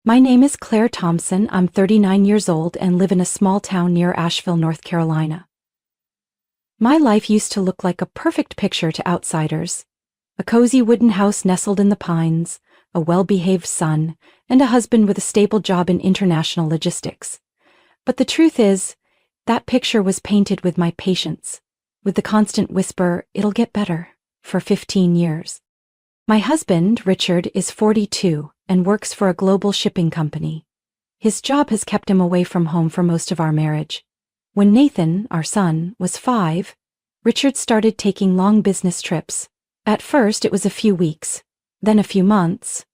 My name is Claire Thompson. I'm 39 years old and live in a small town near Asheville, North Carolina. My life used to look like a perfect picture to outsiders. A cozy wooden house nestled in the pines, a well-behaved son, and a husband with a stable job in international logistics. But the truth is, that picture was painted with my patience, with the constant whisper, "It'll get better," for 15 years. My husband, Richard, is 42 and works for a global shipping company. His job has kept him away from home for most of our marriage. When Nathan, our son, was 5, Richard started taking long business trips. At first, it was a few weeks, then a few months.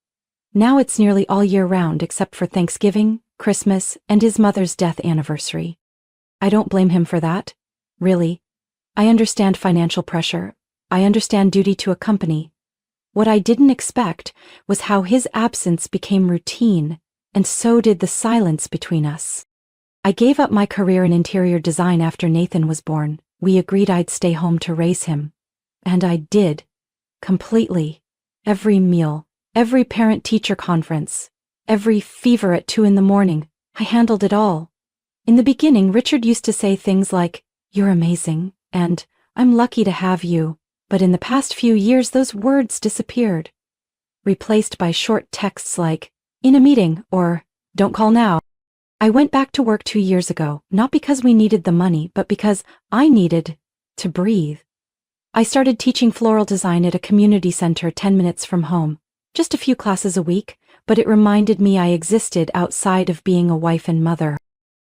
Now it's nearly all year round except for Thanksgiving, Christmas, and his mother's death anniversary. I don't blame him for that, really. I understand financial pressure. I understand duty to a company. What I didn't expect was how his absence became routine, and so did the silence between us. I gave up my career in interior design after Nathan was born. We agreed I'd stay home to raise him. And I did. Completely. Every meal, every parent-teacher conference, every fever at 2 a.m, I handled it all. In the beginning, Richard used to say things like, "You're amazing," and "I'm lucky to have you." But in the past few years, those words disappeared, replaced by short texts like, "In a meeting," or "Don't call now." I went back to work 2 years ago, not because we needed the money, but because I needed to breathe. I started teaching floral design at a community center 10 minutes from home, just a few classes a week, but it reminded me I existed outside of being a wife and mother.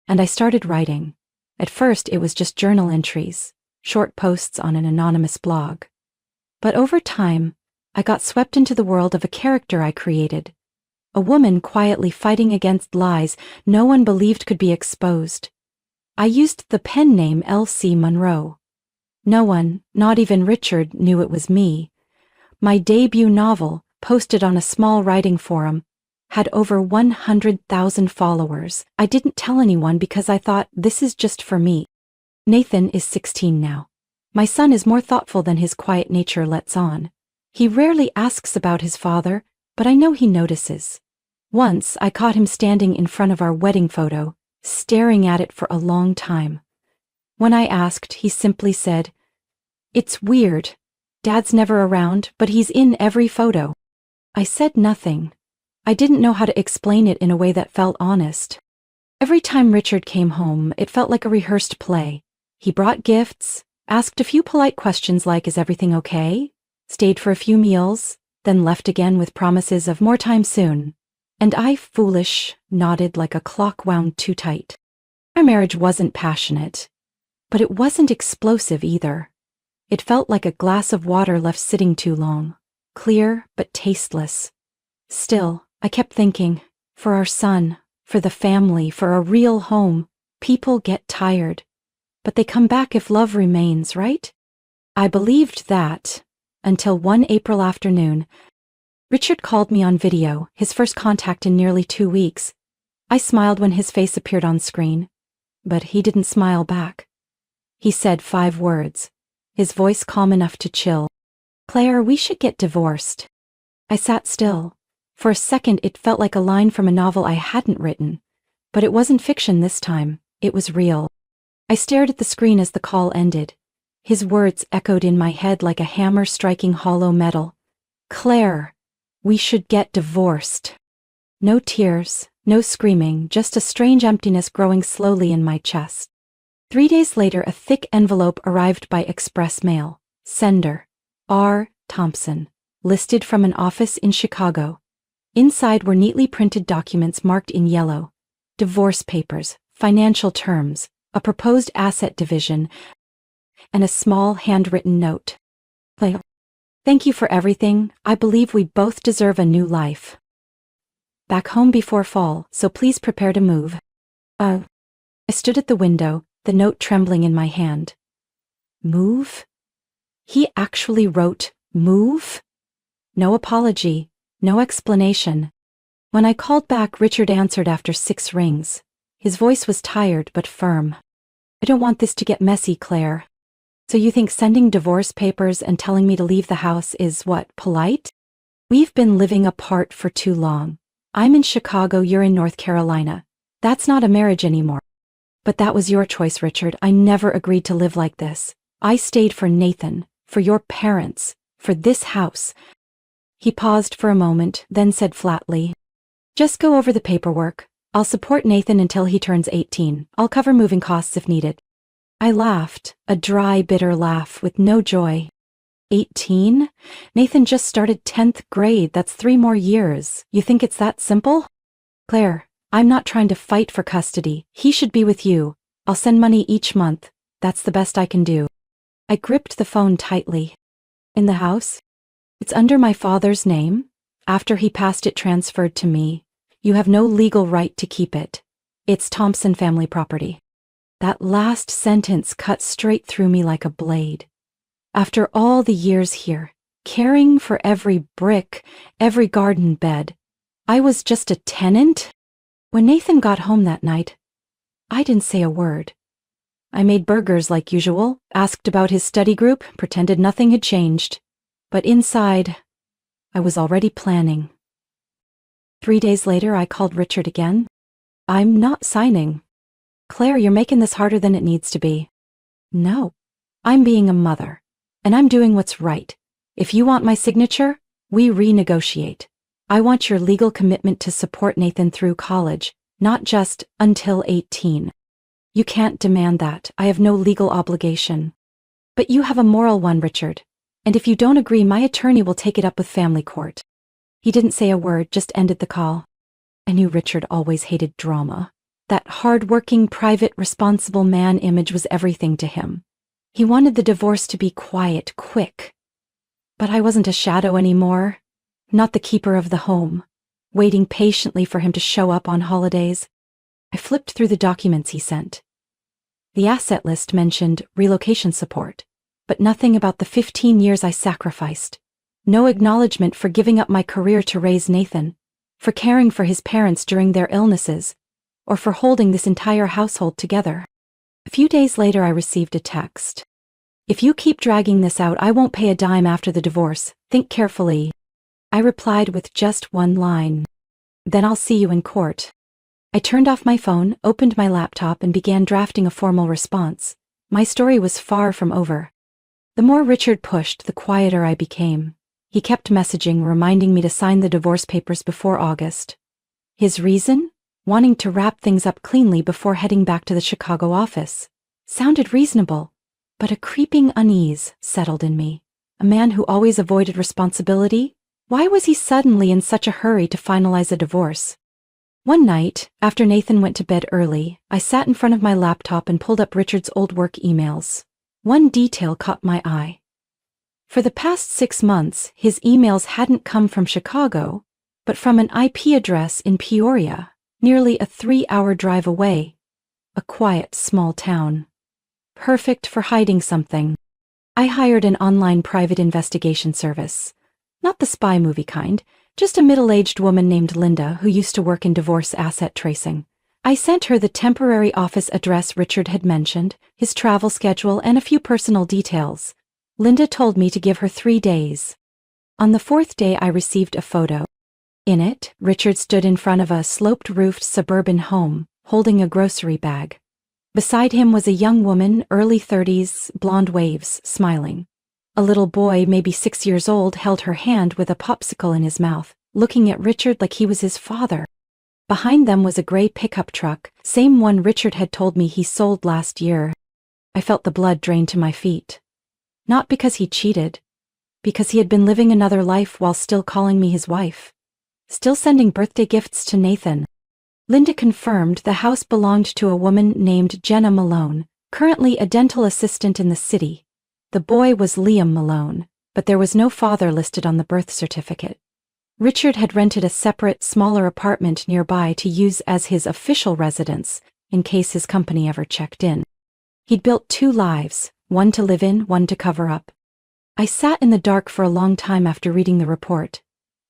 And I started writing. At first, it was just journal entries, short posts on an anonymous blog. But over time, I got swept into the world of a character I created. A woman quietly fighting against lies no one believed could be exposed. I used the pen name Elsie Monroe. No one, not even Richard, knew it was me. My debut novel, posted on a small writing forum, had over 100,000 followers. I didn't tell anyone because I thought, this is just for me. Nathan is 16 now. My son is more thoughtful than his quiet nature lets on. He rarely asks about his father, but I know he notices. Once, I caught him standing in front of our wedding photo, staring at it for a long time. When I asked, he simply said, "It's weird. Dad's never around, but he's in every photo." I said nothing. I didn't know how to explain it in a way that felt honest. Every time Richard came home, it felt like a rehearsed play. He brought gifts, asked a few polite questions like, "Is everything okay?" Stayed for a few meals, then left again with promises of more time soon. And I, foolish, nodded like a clock wound too tight. Our marriage wasn't passionate, but it wasn't explosive either. It felt like a glass of water left sitting too long, clear but tasteless. Still, I kept thinking, for our son, for the family, for a real home, people get tired. But they come back if love remains, right? I believed that, until one April afternoon, Richard called me on video, his first contact in nearly 2 weeks. I smiled when his face appeared on screen, but he didn't smile back. He said 5 words, his voice calm enough to chill. "Claire, we should get divorced." I sat still. For a second, it felt like a line from a novel I hadn't written. But it wasn't fiction this time, it was real. I stared at the screen as the call ended. His words echoed in my head like a hammer striking hollow metal. "Claire, we should get divorced." No tears, no screaming, just a strange emptiness growing slowly in my chest. 3 days later, a thick envelope arrived by express mail. Sender, R. Thompson, listed from an office in Chicago. Inside were neatly printed documents marked in yellow. Divorce papers, financial terms, a proposed asset division, and a small handwritten note. Claire, thank you for everything. I believe we both deserve a new life. Back home before fall, so please prepare to move. I stood at the window, the note trembling in my hand. Move? He actually wrote, "Move?" No apology, no explanation. When I called back, Richard answered after 6 rings. His voice was tired but firm. "I don't want this to get messy, Claire." "So you think sending divorce papers and telling me to leave the house is what, polite?" "We've been living apart for too long. I'm in Chicago, you're in North Carolina. That's not a marriage anymore. But that was your choice, Richard. I never agreed to live like this. I stayed for Nathan, for your parents, for this house. He paused for a moment, then said flatly, "Just go over the paperwork. I'll support Nathan until he turns 18. I'll cover moving costs if needed." I laughed, a dry, bitter laugh with no joy. 18? Nathan just started 10th grade. That's 3 more years. You think it's that simple? Claire, I'm not trying to fight for custody. He should be with you. I'll send money each month. That's the best I can do. I gripped the phone tightly. In the house? It's under my father's name. After he passed, it transferred to me. You have no legal right to keep it. It's Thompson family property. That last sentence cut straight through me like a blade. After all the years here, caring for every brick, every garden bed, I was just a tenant? When Nathan got home that night, I didn't say a word. I made burgers like usual, asked about his study group, pretended nothing had changed. But inside, I was already planning. 3 days later, I called Richard again. "I'm not signing." "Claire, you're making this harder than it needs to be." "No, I'm being a mother, and I'm doing what's right. If you want my signature, we renegotiate. I want your legal commitment to support Nathan through college, not just until 18. You can't demand that. I have no legal obligation. But you have a moral one, Richard. And if you don't agree, my attorney will take it up with family court." He didn't say a word, just ended the call. I knew Richard always hated drama. That hard-working, private, responsible man image was everything to him. He wanted the divorce to be quiet, quick. But I wasn't a shadow anymore. Not the keeper of the home, waiting patiently for him to show up on holidays. I flipped through the documents he sent. The asset list mentioned relocation support, but nothing about the 15 years I sacrificed. No acknowledgement for giving up my career to raise Nathan, for caring for his parents during their illnesses, or for holding this entire household together. A few days later, I received a text. "If you keep dragging this out, I won't pay a dime after the divorce. Think carefully." I replied with just one line. "Then I'll see you in court." I turned off my phone, opened my laptop, and began drafting a formal response. My story was far from over. The more Richard pushed, the quieter I became. He kept messaging, reminding me to sign the divorce papers before August. His reason? Wanting to wrap things up cleanly before heading back to the Chicago office. Sounded reasonable, but a creeping unease settled in me. A man who always avoided responsibility? Why was he suddenly in such a hurry to finalize a divorce? One night, after Nathan went to bed early, I sat in front of my laptop and pulled up Richard's old work emails. One detail caught my eye. For the past 6 months, his emails hadn't come from Chicago, but from an IP address in Peoria, nearly a 3-hour drive away. A quiet, small town. Perfect for hiding something. I hired an online private investigation service. Not the spy movie kind, just a middle-aged woman named Linda who used to work in divorce asset tracing. I sent her the temporary office address Richard had mentioned, his travel schedule, and a few personal details. Linda told me to give her 3 days. On the 4th day, I received a photo. In it, Richard stood in front of a sloped-roofed suburban home, holding a grocery bag. Beside him was a young woman, early 30s, blonde waves, smiling. A little boy, maybe 6 years old, held her hand with a popsicle in his mouth, looking at Richard like he was his father. Behind them was a gray pickup truck, same one Richard had told me he sold last year. I felt the blood drain to my feet. Not because he cheated, because he had been living another life while still calling me his wife. Still sending birthday gifts to Nathan. Linda confirmed the house belonged to a woman named Jenna Malone, currently a dental assistant in the city. The boy was Liam Malone, but there was no father listed on the birth certificate. Richard had rented a separate, smaller apartment nearby to use as his official residence, in case his company ever checked in. He'd built 2 lives, one to live in, one to cover up. I sat in the dark for a long time after reading the report.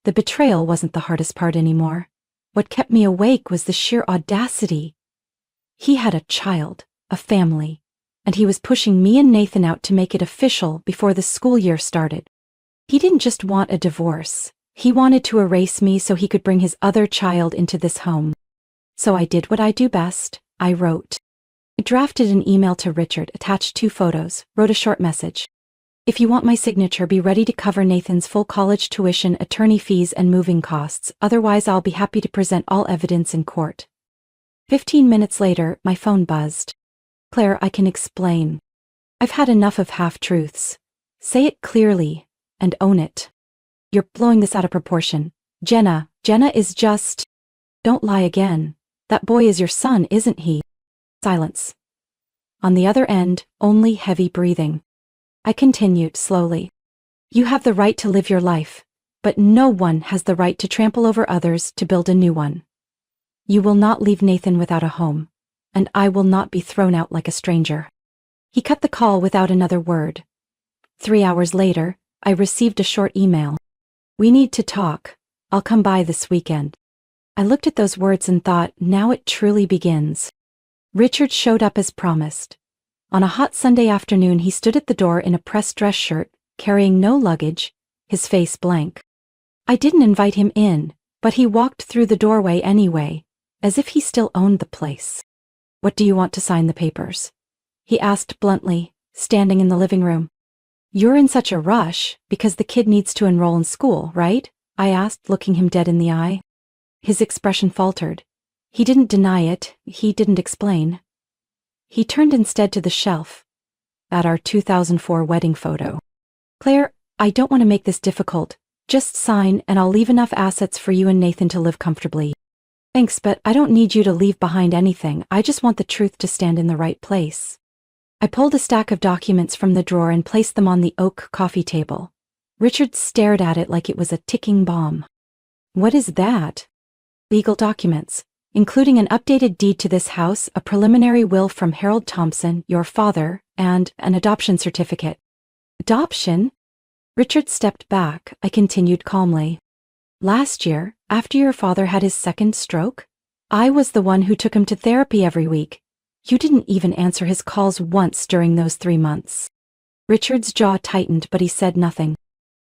The betrayal wasn't the hardest part anymore. What kept me awake was the sheer audacity. He had a child, a family, and he was pushing me and Nathan out to make it official before the school year started. He didn't just want a divorce. He wanted to erase me so he could bring his other child into this home. So I did what I do best. I wrote. I drafted an email to Richard, attached 2 photos, wrote a short message. If you want my signature, be ready to cover Nathan's full college tuition, attorney fees, and moving costs. Otherwise, I'll be happy to present all evidence in court. 15 minutes later, my phone buzzed. Claire, I can explain. I've had enough of half-truths. Say it clearly, and own it. You're blowing this out of proportion. Jenna is just... Don't lie again. That boy is your son, isn't he? Silence. On the other end, only heavy breathing. I continued slowly. You have the right to live your life, but no one has the right to trample over others to build a new one. You will not leave Nathan without a home, and I will not be thrown out like a stranger. He cut the call without another word. 3 hours later, I received a short email. We need to talk. I'll come by this weekend. I looked at those words and thought, now it truly begins. Richard showed up as promised. On a hot Sunday afternoon, he stood at the door in a pressed dress shirt, carrying no luggage, his face blank. I didn't invite him in, but he walked through the doorway anyway, as if he still owned the place. What do you want to sign the papers? He asked bluntly, standing in the living room. You're in such a rush because the kid needs to enroll in school, right? I asked, looking him dead in the eye. His expression faltered. He didn't deny it, he didn't explain. He turned instead to the shelf. At our 2004 wedding photo. Claire, I don't want to make this difficult. Just sign and I'll leave enough assets for you and Nathan to live comfortably. Thanks, but I don't need you to leave behind anything. I just want the truth to stand in the right place. I pulled a stack of documents from the drawer and placed them on the oak coffee table. Richard stared at it like it was a ticking bomb. What is that? Legal documents, including an updated deed to this house, a preliminary will from Harold Thompson, your father, and an adoption certificate. Adoption? Richard stepped back. I continued calmly. Last year, after your father had his second stroke, I was the one who took him to therapy every week. You didn't even answer his calls once during those 3 months. Richard's jaw tightened, but he said nothing.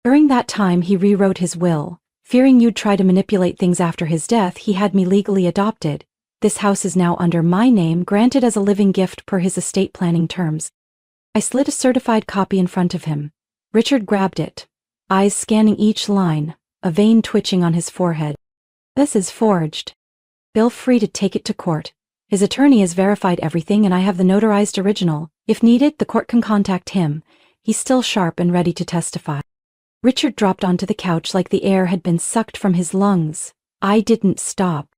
During that time, he rewrote his will. Fearing you'd try to manipulate things after his death, he had me legally adopted. This house is now under my name, granted as a living gift per his estate planning terms. I slid a certified copy in front of him. Richard grabbed it, eyes scanning each line, a vein twitching on his forehead. This is forged. Feel free to take it to court. His attorney has verified everything and I have the notarized original. If needed, the court can contact him. He's still sharp and ready to testify. Richard dropped onto the couch like the air had been sucked from his lungs. I didn't stop.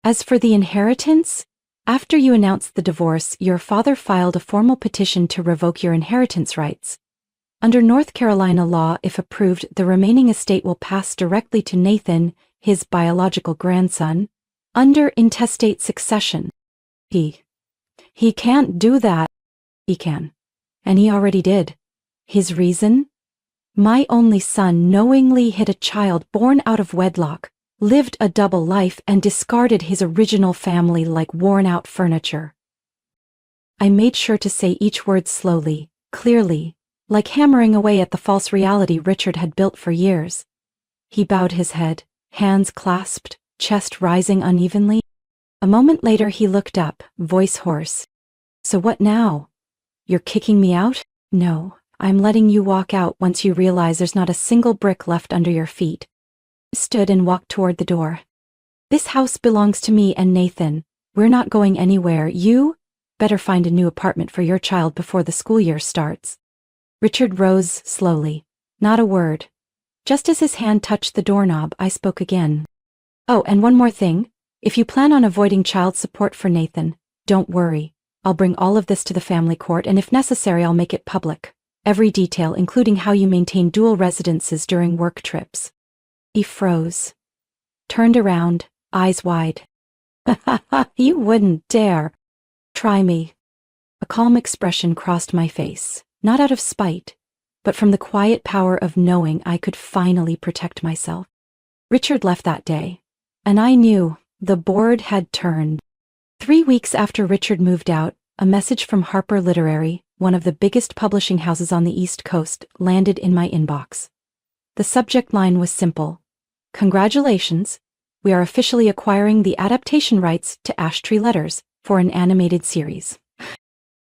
As for the inheritance, after you announced the divorce, your father filed a formal petition to revoke your inheritance rights. Under North Carolina law, if approved, the remaining estate will pass directly to Nathan, his biological grandson, under intestate succession. He can't do that. He can. And he already did. His reason? My only son knowingly hid a child born out of wedlock, lived a double life, and discarded his original family like worn-out furniture. I made sure to say each word slowly, clearly, like hammering away at the false reality Richard had built for years. He bowed his head, hands clasped, chest rising unevenly. A moment later he looked up, voice hoarse. So what now? You're kicking me out? No. I'm letting you walk out once you realize there's not a single brick left under your feet. I stood and walked toward the door. This house belongs to me and Nathan. We're not going anywhere. You better find a new apartment for your child before the school year starts. Richard rose slowly. Not a word. Just as his hand touched the doorknob, I spoke again. Oh, and one more thing. If you plan on avoiding child support for Nathan, don't worry. I'll bring all of this to the family court, and if necessary, I'll make it public. Every detail, including how you maintain dual residences during work trips. He froze. Turned around, eyes wide. You wouldn't dare. Try me. A calm expression crossed my face, not out of spite, but from the quiet power of knowing I could finally protect myself. Richard left that day, and I knew the board had turned. 3 weeks after Richard moved out, a message from Harper Literary, one of the biggest publishing houses on the East Coast, landed in my inbox. The subject line was simple. Congratulations! We are officially acquiring the adaptation rights to Ash Tree Letters for an animated series.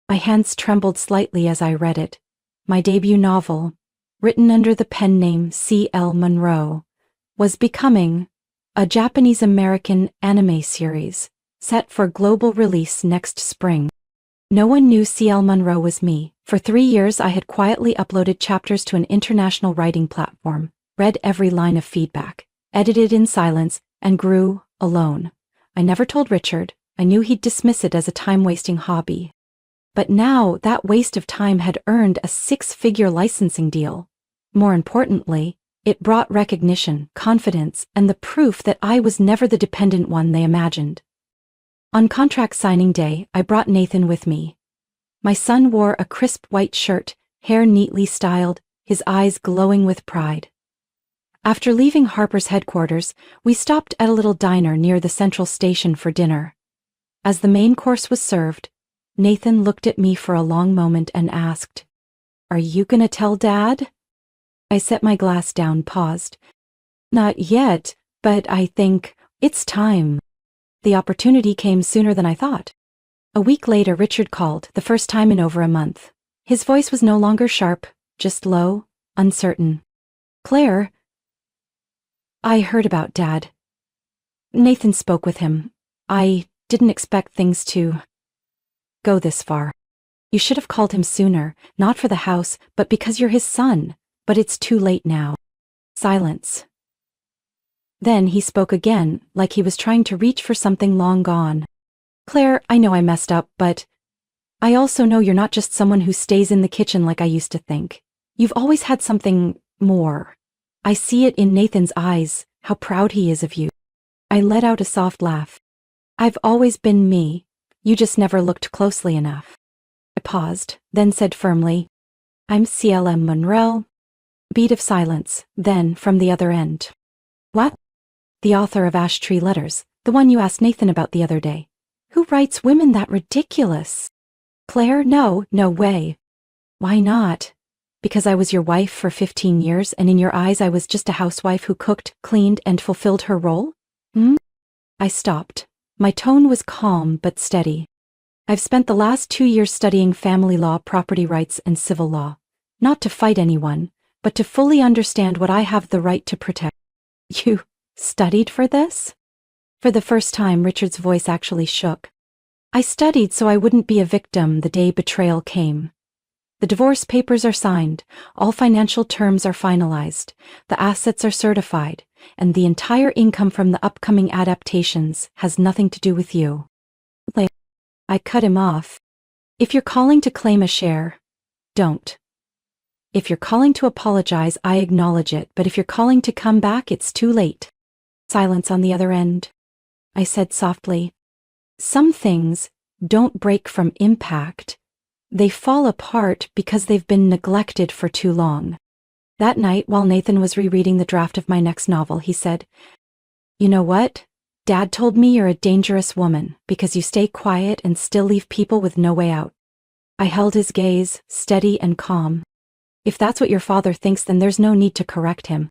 My hands trembled slightly as I read it. My debut novel, written under the pen name C.L. Monroe, was becoming a Japanese-American anime series set for global release next spring. No one knew C.L. Monroe was me. For 3 years I had quietly uploaded chapters to an international writing platform, read every line of feedback, edited in silence, and grew alone. I never told Richard. I knew he'd dismiss it as a time-wasting hobby. But now that waste of time had earned a 6-figure licensing deal. More importantly, it brought recognition, confidence, and the proof that I was never the dependent one they imagined. On contract signing day, I brought Nathan with me. My son wore a crisp white shirt, hair neatly styled, his eyes glowing with pride. After leaving Harper's headquarters, we stopped at a little diner near the central station for dinner. As the main course was served, Nathan looked at me for a long moment and asked, "Are you gonna tell Dad?" I set my glass down, paused. "Not yet, but I think it's time." The opportunity came sooner than I thought. A week later, Richard called, the first time in over a month. His voice was no longer sharp, just low, uncertain. "Claire, I heard about Dad." Nathan spoke with him. "I didn't expect things to go this far. You should have called him sooner, not for the house, but because you're his son. But it's too late now." Silence. Then he spoke again, like he was trying to reach for something long gone. "Claire, I know I messed up, but I also know you're not just someone who stays in the kitchen like I used to think. You've always had something more. I see it in Nathan's eyes, how proud he is of you." I let out a soft laugh. "I've always been me. You just never looked closely enough." I paused, then said firmly, "I'm C.L.M. Monroe." Beat of silence, then from the other end. "What?" "The author of Ash Tree Letters, the one you asked Nathan about the other day." "Who writes women that ridiculous?" "Claire, no way." "Why not?" "Because I was your wife for 15 years and in your eyes I was just a housewife who cooked, cleaned, and fulfilled her role?" I stopped. My tone was calm but steady. "I've spent the last 2 years studying family law, property rights, and civil law. Not to fight anyone, but to fully understand what I have the right to protect." "You studied for this?" For the first time, Richard's voice actually shook. "I studied so I wouldn't be a victim the day betrayal came. The divorce papers are signed, all financial terms are finalized, the assets are certified, and the entire income from the upcoming adaptations has nothing to do with you." I cut him off. "If you're calling to claim a share, don't. If you're calling to apologize, I acknowledge it, but if you're calling to come back, it's too late." Silence on the other end. I said softly, "Some things don't break from impact. They fall apart because they've been neglected for too long." That night, while Nathan was rereading the draft of my next novel, he said, "You know what? Dad told me you're a dangerous woman because you stay quiet and still leave people with no way out." I held his gaze, steady and calm. "If that's what your father thinks, then there's no need to correct him."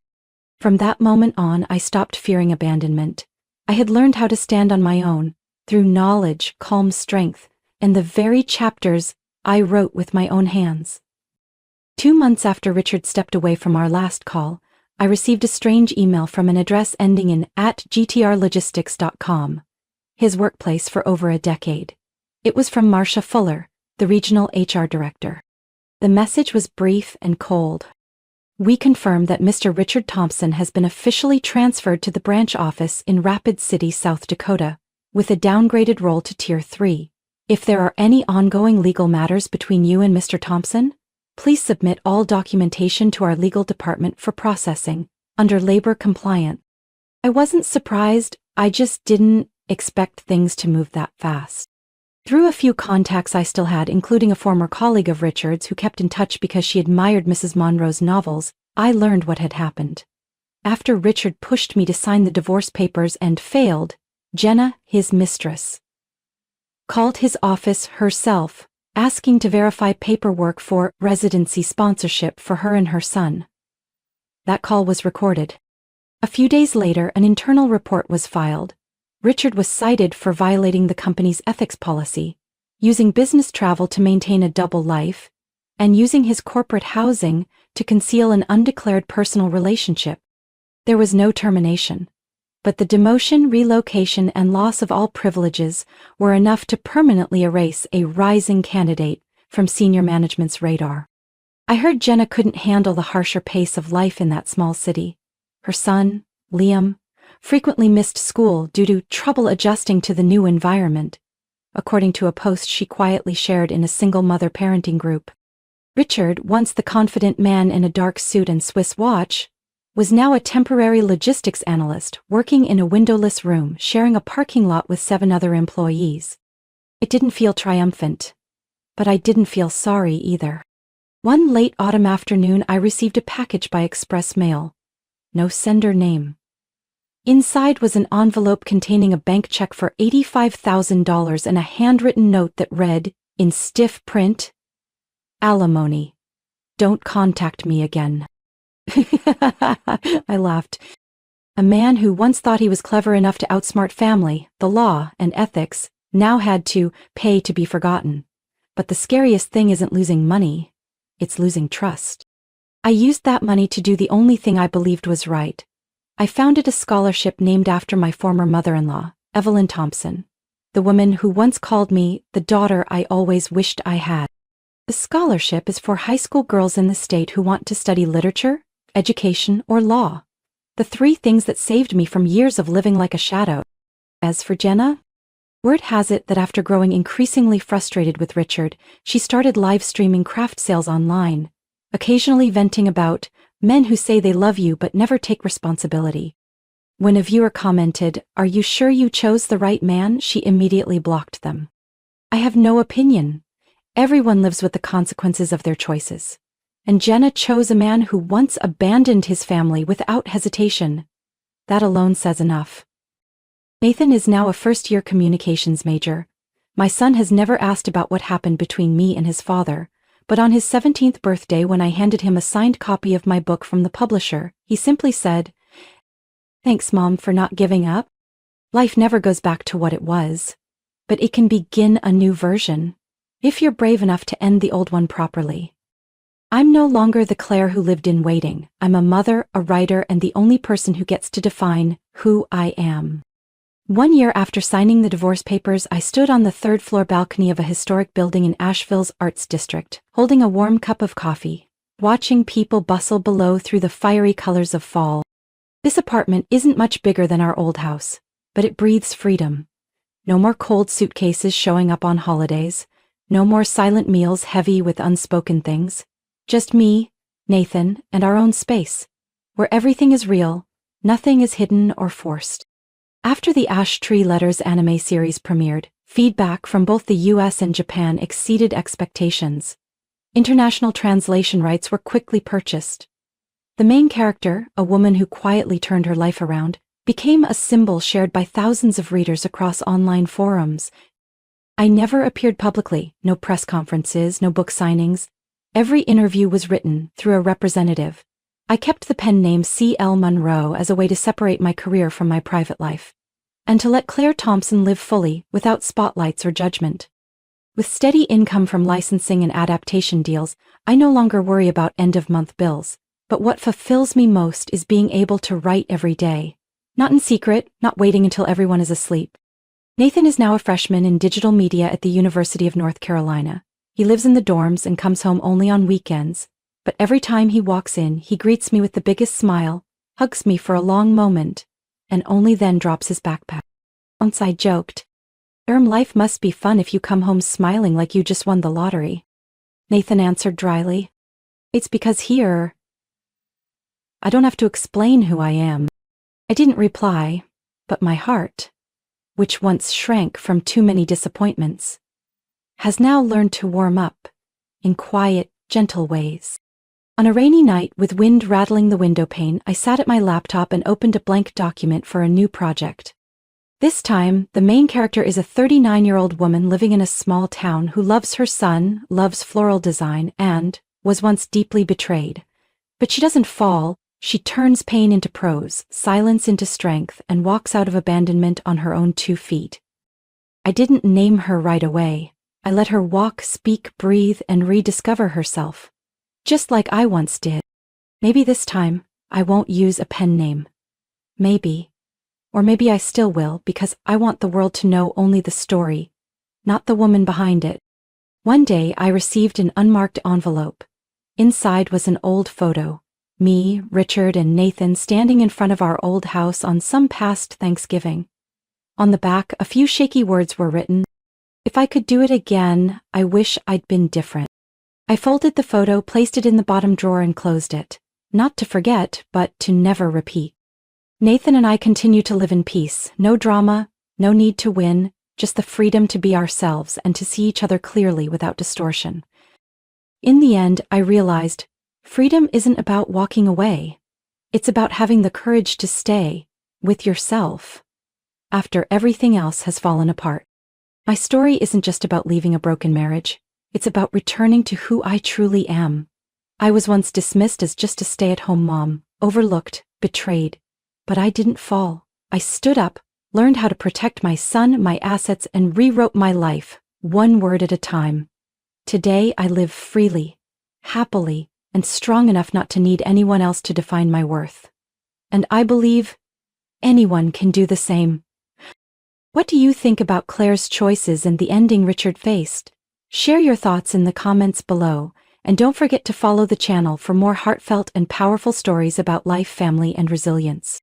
From that moment on, I stopped fearing abandonment. I had learned how to stand on my own, through knowledge, calm strength, and the very chapters I wrote with my own hands. 2 months after Richard stepped away from our last call, I received a strange email from an address ending in @gtrlogistics.com, his workplace for over a decade. It was from Marcia Fuller, the regional HR director. The message was brief and cold. "We confirm that Mr. Richard Thompson has been officially transferred to the branch office in Rapid City, South Dakota, with a downgraded role to Tier 3. If there are any ongoing legal matters between you and Mr. Thompson, please submit all documentation to our legal department for processing, under labor compliance." I wasn't surprised, I just didn't expect things to move that fast. Through a few contacts I still had, including a former colleague of Richard's who kept in touch because she admired Mrs. Monroe's novels, I learned what had happened. After Richard pushed me to sign the divorce papers and failed, Jenna, his mistress, called his office herself, asking to verify paperwork for residency sponsorship for her and her son. That call was recorded. A few days later, an internal report was filed. Richard was cited for violating the company's ethics policy, using business travel to maintain a double life, and using his corporate housing to conceal an undeclared personal relationship. There was no termination, but the demotion, relocation, and loss of all privileges were enough to permanently erase a rising candidate from senior management's radar. I heard Jenna couldn't handle the harsher pace of life in that small city. Her son, Liam, frequently missed school due to trouble adjusting to the new environment, according to a post she quietly shared in a single-mother parenting group. Richard, once the confident man in a dark suit and Swiss watch, was now a temporary logistics analyst working in a windowless room sharing a parking lot with 7 other employees. It didn't feel triumphant, but I didn't feel sorry either. One late autumn afternoon, I received a package by express mail. No sender name. Inside was an envelope containing a bank check for $85,000 and a handwritten note that read, in stiff print, "Alimony. Don't contact me again." I laughed. A man who once thought he was clever enough to outsmart family, the law, and ethics, now had to pay to be forgotten. But the scariest thing isn't losing money, it's losing trust. I used that money to do the only thing I believed was right. I founded a scholarship named after my former mother-in-law, Evelyn Thompson, the woman who once called me the daughter I always wished I had. The scholarship is for high school girls in the state who want to study literature, education, or law, the 3 things that saved me from years of living like a shadow. As for Jenna, word has it that after growing increasingly frustrated with Richard, she started live streaming craft sales online, occasionally venting about men who say they love you but never take responsibility. When a viewer commented, "Are you sure you chose the right man?" she immediately blocked them. I have no opinion. Everyone lives with the consequences of their choices. And Jenna chose a man who once abandoned his family without hesitation. That alone says enough. Nathan is now a first-year communications major. My son has never asked about what happened between me and his father, but on his 17th birthday, when I handed him a signed copy of my book from the publisher, he simply said, "Thanks, Mom, for not giving up. Life never goes back to what it was, but it can begin a new version, if you're brave enough to end the old one properly." I'm no longer the Claire who lived in waiting. I'm a mother, a writer, and the only person who gets to define who I am. 1 year after signing the divorce papers, I stood on the 3rd-floor balcony of a historic building in Asheville's Arts District, holding a warm cup of coffee, watching people bustle below through the fiery colors of fall. This apartment isn't much bigger than our old house, but it breathes freedom. No more cold suitcases showing up on holidays, no more silent meals heavy with unspoken things. Just me, Nathan, and our own space, where everything is real, nothing is hidden or forced. After the Ash Tree Letters anime series premiered, feedback from both the US and Japan exceeded expectations. International translation rights were quickly purchased. The main character, a woman who quietly turned her life around, became a symbol shared by thousands of readers across online forums. I never appeared publicly, no press conferences, no book signings. Every interview was written through a representative. I kept the pen name C.L. Monroe as a way to separate my career from my private life, and to let Claire Thompson live fully without spotlights or judgment. With steady income from licensing and adaptation deals, I no longer worry about end-of-month bills, but what fulfills me most is being able to write every day. Not in secret, not waiting until everyone is asleep. Nathan is now a freshman in digital media at the University of North Carolina. He lives in the dorms and comes home only on weekends, but every time he walks in, he greets me with the biggest smile, hugs me for a long moment, and only then drops his backpack. Once I joked, Life must be fun if you come home smiling like you just won the lottery." Nathan answered dryly, "It's because here, I don't have to explain who I am." I didn't reply, but my heart, which once shrank from too many disappointments, has now learned to warm up in quiet, gentle ways. On a rainy night with wind rattling the window pane, I sat at my laptop and opened a blank document for a new project. This time, the main character is a 39-year-old woman living in a small town who loves her son, loves floral design, and was once deeply betrayed. But she doesn't fall, She turns pain into prose, silence into strength, and walks out of abandonment on her own 2 feet. I didn't name her right away. I let her walk, speak, breathe, and rediscover herself. Just like I once did. Maybe this time, I won't use a pen name. Maybe. Or maybe I still will, because I want the world to know only the story, not the woman behind it. One day I received an unmarked envelope. Inside was an old photo. Me, Richard, and Nathan standing in front of our old house on some past Thanksgiving. On the back, a few shaky words were written. If I could do it again, I wish I'd been different. I folded the photo, placed it in the bottom drawer, and closed it. Not to forget, but to never repeat. Nathan and I continue to live in peace. No drama, no need to win, just the freedom to be ourselves and to see each other clearly without distortion. In the end, I realized, freedom isn't about walking away. It's about having the courage to stay with yourself after everything else has fallen apart. My story isn't just about leaving a broken marriage. It's about returning to who I truly am. I was once dismissed as just a stay-at-home mom, overlooked, betrayed. But I didn't fall. I stood up, learned how to protect my son, my assets, and rewrote my life, one word at a time. Today I live freely, happily, and strong enough not to need anyone else to define my worth. And I believe anyone can do the same. What do you think about Claire's choices and the ending Richard faced? Share your thoughts in the comments below, and don't forget to follow the channel for more heartfelt and powerful stories about life, family, and resilience.